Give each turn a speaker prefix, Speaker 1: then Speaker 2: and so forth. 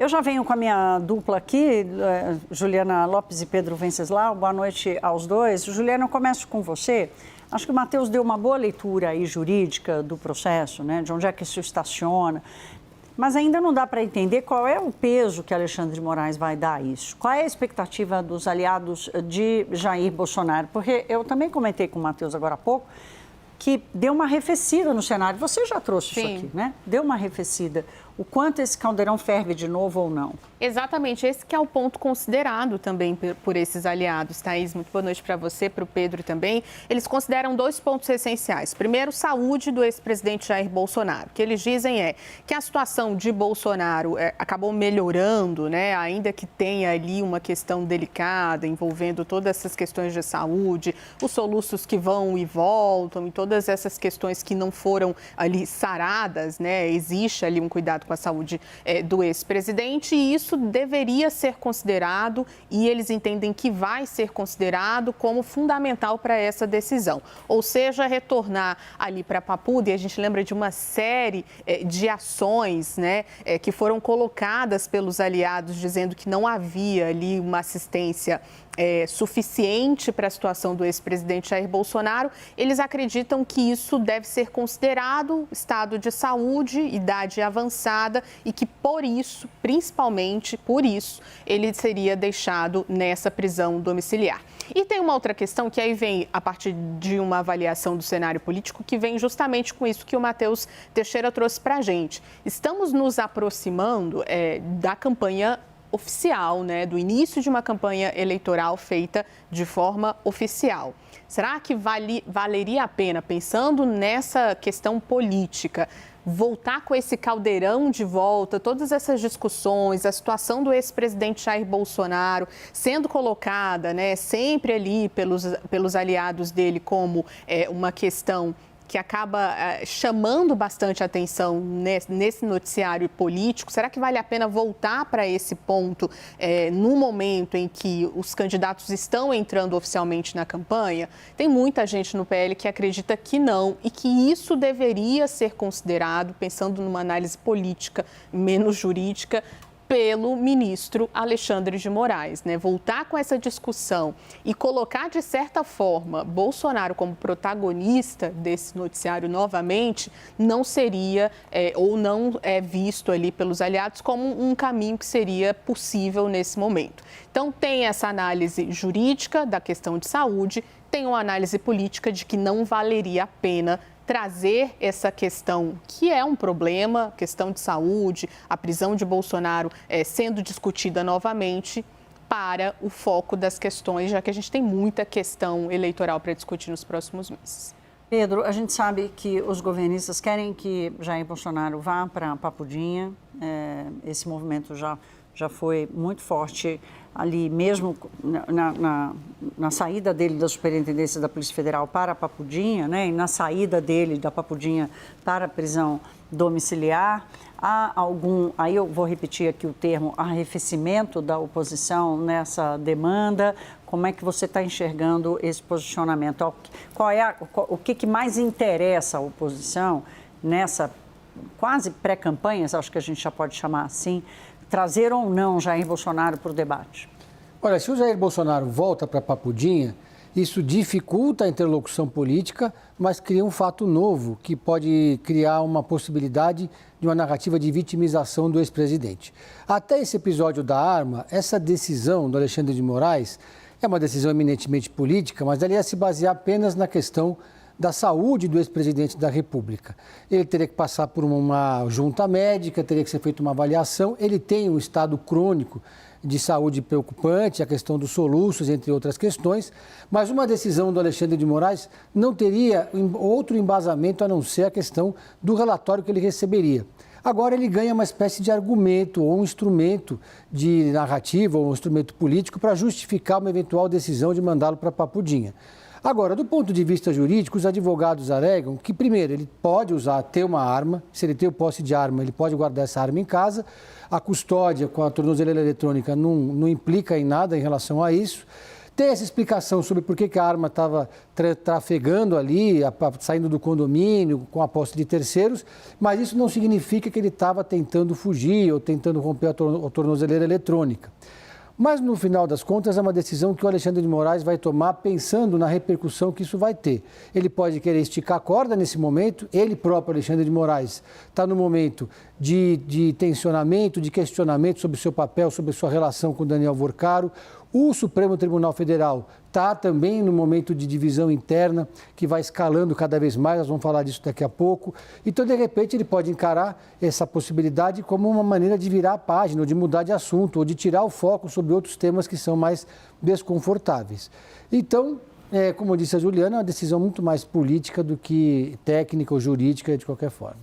Speaker 1: Eu já venho com a minha dupla aqui, Juliana Lopes e Pedro Venceslau. Boa noite aos dois. Juliana, eu começo com você. Acho que o Matheus deu uma boa leitura aí jurídica do processo, né? De onde é que isso estaciona. Mas ainda não dá para entender qual é o peso que Alexandre de Moraes vai dar a isso. Qual é a expectativa dos aliados de Jair Bolsonaro? Porque eu também comentei com o Matheus agora há pouco que deu uma arrefecida no cenário. Você já trouxe isso aqui, né? Deu uma arrefecida. O quanto esse caldeirão ferve de novo ou não?
Speaker 2: Exatamente, esse que é o ponto considerado também por esses aliados. Thaís, muito boa noite para você, para o Pedro também. Eles consideram 2 pontos essenciais. Primeiro, saúde do ex-presidente Jair Bolsonaro. O que eles dizem é que a situação de Bolsonaro acabou melhorando, né? Ainda que tenha ali uma questão delicada envolvendo todas essas questões de saúde, os soluços que vão e voltam e todas essas questões que não foram ali saradas, né? Existe ali um cuidado com a saúde do ex-presidente e isso deveria ser considerado e eles entendem que vai ser considerado como fundamental para essa decisão. Ou seja, retornar ali para Papuda, e a gente lembra de uma série de ações, né, que foram colocadas pelos aliados dizendo que não havia ali uma assistência suficiente para a situação do ex-presidente Jair Bolsonaro. Eles acreditam que isso deve ser considerado estado de saúde, idade avançada e que por isso, principalmente por isso, ele seria deixado nessa prisão domiciliar. E tem uma outra questão que aí vem a partir de uma avaliação do cenário político que vem justamente com isso que o Matheus Teixeira trouxe para a gente. Estamos nos aproximando da campanha oficial, né, do início de uma campanha eleitoral feita de forma oficial. Será que valeria a pena, pensando nessa questão política, voltar com esse caldeirão de volta, todas essas discussões, a situação do ex-presidente Jair Bolsonaro sendo colocada, né, sempre ali pelos aliados dele como uma questão que acaba chamando bastante atenção nesse noticiário político? Será que vale a pena voltar para esse ponto no momento em que os candidatos estão entrando oficialmente na campanha? Tem muita gente no PL que acredita que não e que isso deveria ser considerado, pensando numa análise política menos jurídica, pelo ministro Alexandre de Moraes, né? Voltar com essa discussão e colocar, de certa forma, Bolsonaro como protagonista desse noticiário novamente, não seria ou não é visto ali pelos aliados como um caminho que seria possível nesse momento. Então, tem essa análise jurídica da questão de saúde, tem uma análise política de que não valeria a pena trazer essa questão, que é um problema, questão de saúde, a prisão de Bolsonaro sendo discutida novamente, para o foco das questões, já que a gente tem muita questão eleitoral para discutir nos próximos meses.
Speaker 1: Pedro, a gente sabe que os governistas querem que Jair Bolsonaro vá para Papudinha. Esse movimento já foi muito forte ali mesmo na saída dele da Superintendência da Polícia Federal para a Papudinha, né, e na saída dele da Papudinha para a prisão domiciliar. Há aí eu vou repetir aqui o termo, arrefecimento da oposição nessa demanda. Como é que você está enxergando esse posicionamento? O que mais interessa a oposição nessa quase pré-campanha, acho que a gente já pode chamar assim, trazer ou não Jair Bolsonaro para o debate?
Speaker 3: Olha, se o Jair Bolsonaro volta para Papudinha, isso dificulta a interlocução política, mas cria um fato novo que pode criar uma possibilidade de uma narrativa de vitimização do ex-presidente. Até esse episódio da arma, essa decisão do Alexandre de Moraes é uma decisão eminentemente política, mas ela ia se basear apenas na questão da saúde do ex-presidente da República. Ele teria que passar por uma junta médica, teria que ser feita uma avaliação. Ele tem um estado crônico de saúde preocupante, a questão dos soluços, entre outras questões, mas uma decisão do Alexandre de Moraes não teria outro embasamento a não ser a questão do relatório que ele receberia. Agora ele ganha uma espécie de argumento ou um instrumento de narrativa ou um instrumento político para justificar uma eventual decisão de mandá-lo para Papudinha. Agora, do ponto de vista jurídico, os advogados alegam que, primeiro, ele pode ter uma arma, se ele tem o posse de arma, ele pode guardar essa arma em casa, a custódia com a tornozeleira eletrônica não implica em nada em relação a isso. ter essa explicação sobre por que a arma estava trafegando ali, saindo do condomínio, com a posse de terceiros, mas isso não significa que ele estava tentando fugir ou tentando romper a tornozeleira eletrônica. Mas, no final das contas, é uma decisão que o Alexandre de Moraes vai tomar pensando na repercussão que isso vai ter. Ele pode querer esticar a corda nesse momento, ele próprio, Alexandre de Moraes, está no momento de tensionamento, de questionamento sobre o seu papel, sobre a sua relação com Daniel Vorcaro. O Supremo Tribunal Federal está também no momento de divisão interna, que vai escalando cada vez mais, nós vamos falar disso daqui a pouco. Então, de repente, ele pode encarar essa possibilidade como uma maneira de virar a página, ou de mudar de assunto, ou de tirar o foco sobre outros temas que são mais desconfortáveis. Então, como disse a Juliana, é uma decisão muito mais política do que técnica ou jurídica de qualquer forma.